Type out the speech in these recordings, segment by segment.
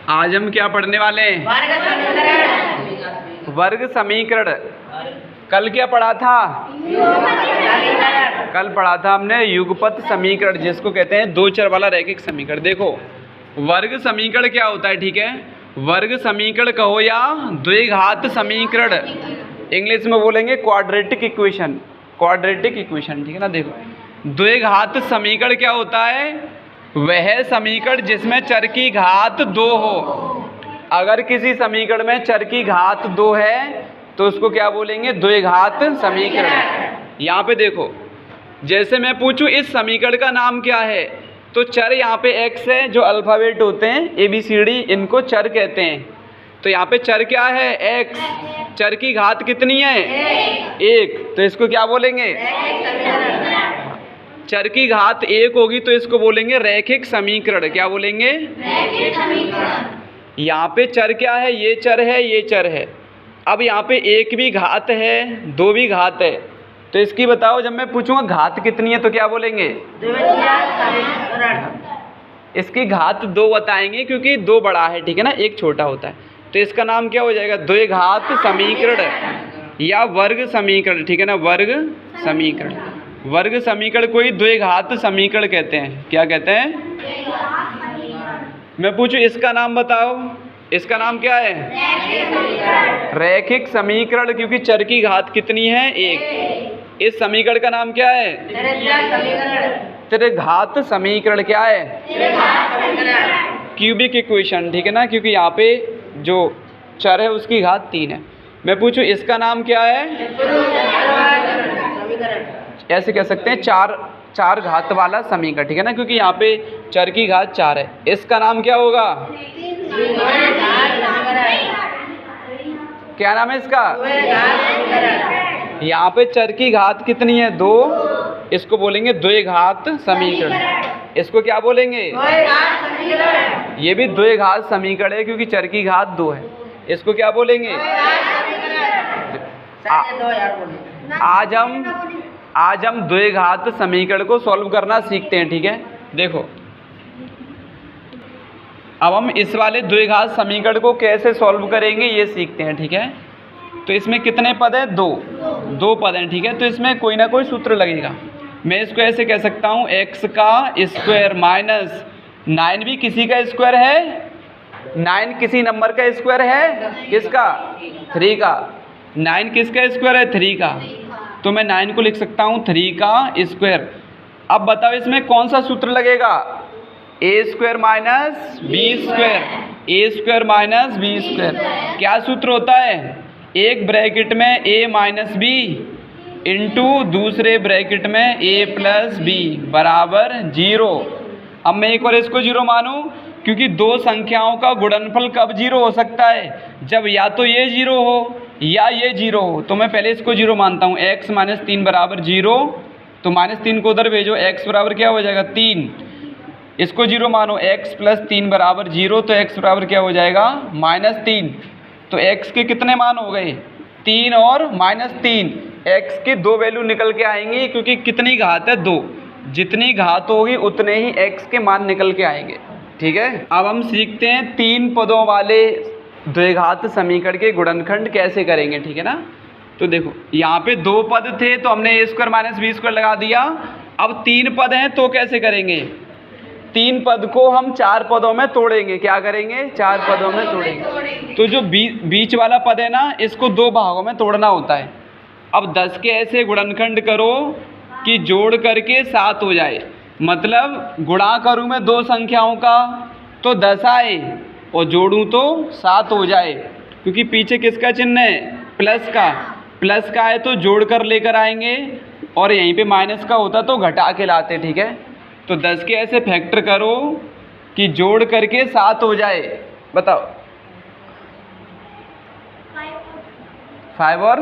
आज हम क्या पढ़ने वाले हैं? वर्ग समीकरण। कल क्या पढ़ा था? कल पढ़ा था हमने युगपत समीकरण, जिसको कहते हैं दो चर वाला रैखिक समीकरण। देखो वर्ग समीकरण क्या होता है, ठीक है? वर्ग समीकरण कहो या द्विघात समीकरण, इंग्लिश में बोलेंगे क्वाड्रेटिक इक्वेशन, क्वाड्रेटिक इक्वेशन, ठीक है ना। देखो द्विघात समीकरण क्या होता है? वह समीकरण जिसमें चर की घात 2 हो। अगर किसी समीकरण में चर की घात 2 है तो उसको क्या बोलेंगे? द्विघात समीकरण। यहाँ पे देखो, जैसे मैं पूछूं इस समीकरण का नाम क्या है, तो चर यहाँ पे x है, जो अल्फ़ाबेट होते हैं ABCD, इनको चर कहते हैं। तो यहाँ पे चर क्या है? x। चर की घात कितनी है? 1। तो इसको क्या बोलेंगे? चर की घात 1 होगी तो इसको बोलेंगे रैखिक समीकरण। क्या बोलेंगे? रैखिक समीकरण। यहाँ पे चर क्या है? ये चर है, ये चर है। अब यहाँ पे 1 भी घात है, 2 भी घात है, तो इसकी बताओ, जब मैं पूछूंगा घात कितनी है तो क्या बोलेंगे? इसकी घात 2 बताएंगे क्योंकि 2 बड़ा है, ठीक है ना, 1 छोटा होता है। तो इसका नाम क्या हो जाएगा? द्विघात समीकरण या वर्ग समीकरण, ठीक है ना, वर्ग समीकरण। वर्ग समीकरण को ही द्विघात समीकरण कहते हैं। क्या कहते हैं? मैं पूछूं इसका नाम बताओ, इसका नाम क्या है? रैखिक समीकरण, क्योंकि चर की घात कितनी है? 1। इस समीकरण का नाम क्या है? त्रिघात समीकरण। क्या है? क्यूबिक इक्वेशन, ठीक है ना, क्योंकि यहाँ पे जो चर है उसकी घात 3 है। मैं पूछूं इसका नाम क्या है? ऐसे कह सकते हैं चार घात वाला समीकरण, ठीक है ना, क्योंकि यहाँ पे चर की घात 4 है। इसका नाम क्या होगा? क्या नाम है इसका? यहाँ पे चर की घात कितनी है? 2। इसको बोलेंगे द्विघात समीकरण। इसको क्या बोलेंगे? ये भी द्विघात समीकरण है क्योंकि चर की घात 2 है। इसको क्या बोलेंगे? आज हम द्विघात समीकरण को सॉल्व करना सीखते हैं, ठीक है। देखो अब हम इस वाले द्विघात समीकरण को कैसे सॉल्व करेंगे ये सीखते हैं, ठीक है। तो इसमें कितने पद हैं? 2 पद हैं, ठीक है। तो इसमें कोई ना कोई सूत्र लगेगा। मैं इसको ऐसे कह सकता हूँ, x का स्क्वायर माइनस 9 भी किसी का स्क्वायर है, 9 किसी नंबर का स्क्वायर है, किसका? 3 का। 9 किसका स्क्वायर है? 3 का। तो मैं 9 को लिख सकता हूँ 3 का स्क्वायर। अब बताओ इसमें कौन सा सूत्र लगेगा? a square minus b square, a square minus b square. क्या सूत्र होता है? एक ब्रैकेट में a माइनस b इंटू दूसरे ब्रैकेट में a प्लस b बराबर 0। अब मैं एक बार इसको 0 मानूं, क्योंकि दो संख्याओं का गुणनफल कब 0 हो सकता है? जब या तो ये 0 हो या ये 0 हो। तो मैं पहले इसको 0 मानता हूँ। x माइनस 3 बराबर 0, तो माइनस 3 को उधर भेजो, x बराबर क्या हो जाएगा? 3। इसको 0 मानो, x प्लस 3 बराबर 0, तो x बराबर क्या हो जाएगा? -3। तो x के कितने मान हो गए? 3 और -3। x की 2 वैल्यू निकल के आएंगी, क्योंकि कितनी घात है? 2। जितनी घात होगी उतने ही x के मान निकल के आएंगे, ठीक है। अब हम सीखते हैं 3 पदों वाले द्विघात समीकरण के गुणनखंड कैसे करेंगे, ठीक है ना। तो देखो यहाँ पे 2 पद थे तो हमने a square minus b square लगा दिया। अब 3 पद हैं तो कैसे करेंगे? 3 पद को हम 4 पदों में तोड़ेंगे। क्या करेंगे? 4 पदों में तोड़ेंगे। तो जो बीच वाला पद है ना, इसको 2 भागों में तोड़ना होता है। अब 10 के ऐसे गुणनखंड करो कि जोड़ करके 7 हो जाए। मतलब गुणा करूँ मैं 2 संख्याओं का तो 10 आए, और जोड़ूँ तो 7 हो जाए, क्योंकि पीछे किसका चिन्ह है? प्लस का। प्लस का है तो जोड़ कर लेकर आएंगे, और यहीं पे माइनस का होता तो घटा के लाते, ठीक है। तो 10 के ऐसे फैक्टर करो कि जोड़ करके 7 हो जाए। बताओ 5 और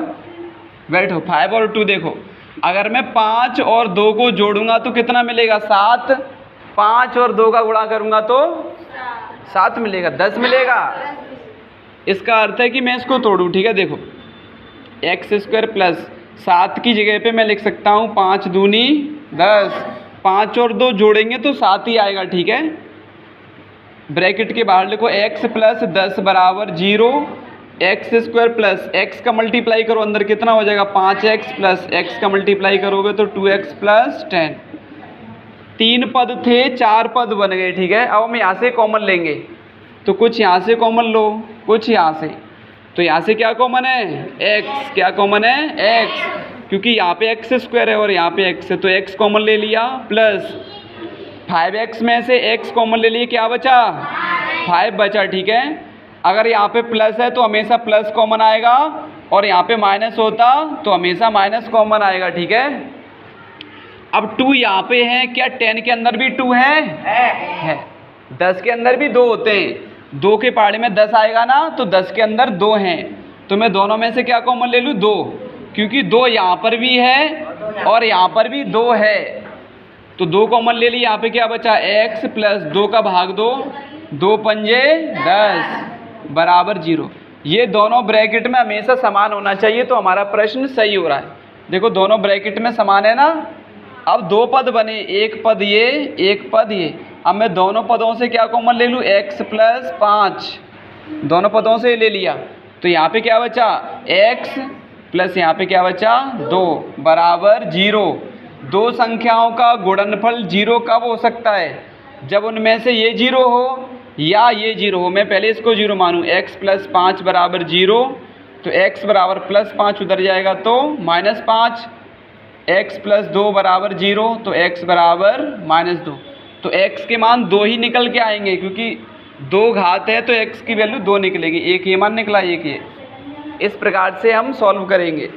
बैठो 5 और 2। देखो अगर मैं 5 और 2 को जोड़ूंगा तो कितना मिलेगा? 7। 5 और 2 का गुणा करूंगा तो 7 मिलेगा, 10 मिलेगा। इसका अर्थ है कि मैं इसको तोड़ूं, ठीक है। देखो x स्क्वायर प्लस 7 की जगह पे मैं लिख सकता हूँ 5 दूनी 10। 5 और 2 जोड़ेंगे तो 7 ही आएगा, ठीक है। ब्रैकेट के बाहर लिखो x प्लस 10 बराबर 0, एक्स स्क्वायर प्लस x का मल्टीप्लाई करो, अंदर कितना हो जाएगा 5x प्लस x का मल्टीप्लाई करोगे तो 2x प्लस 10। 3 पद थे 4 पद बन गए, ठीक है। अब हम यहाँ से कॉमन लेंगे, तो कुछ यहाँ से कॉमन लो, कुछ यहाँ से। तो यहाँ से क्या कॉमन है x, क्या कॉमन है x, क्योंकि यहाँ पे एक्स स्क्वायर है और यहाँ पे x है, तो x कॉमन ले लिया प्लस 5x में से x कॉमन ले लिए, क्या बचा 5 बचा, ठीक है। अगर यहाँ पे प्लस है तो हमेशा प्लस कॉमन आएगा और यहाँ पे माइनस होता तो हमेशा माइनस कॉमन आएगा, ठीक है। अब 2 यहाँ पे है, क्या 10 के अंदर भी 2 है? 10 के अंदर भी 2 होते हैं, 2 के पहाड़े में 10 आएगा ना, तो 10 के अंदर 2 हैं, तो मैं दोनों में से क्या कॉमन ले लूँ 2, क्योंकि 2 यहाँ पर भी है और यहाँ पर भी 2 है, तो 2 कॉमन ले ली। यहाँ पे क्या बचा x प्लस 2 का भाग 2, 2 पंजे 10 बराबर 0। ये दोनों ब्रैकेट में हमेशा समान होना चाहिए, तो हमारा प्रश्न सही हो रहा है। देखो दोनों ब्रैकेट में समान है ना। अब 2 पद बने, एक पद ये, एक पद ये। अब मैं दोनों पदों से क्या कॉमन ले लूँ x प्लस 5, दोनों पदों से ले लिया, तो यहाँ पे क्या बचा x प्लस यहाँ पे क्या बचा 2 बराबर 0। 2 संख्याओं का गुणनफल 0 कब हो सकता है? जब उनमें से ये 0 हो या ये 0 हो। मैं पहले इसको 0 मानूँ, x प्लस 5 बराबर 0, तो x बराबर प्लस 5 उधर जाएगा तो माइनस 5, x प्लस 2 बराबर 0, तो x बराबर माइनस 2। तो x के मान 2 ही निकल के आएंगे, क्योंकि 2 घात है तो x की वैल्यू 2 निकलेगी, एक ये मान निकला एक ये। इस प्रकार से हम सॉल्व करेंगे।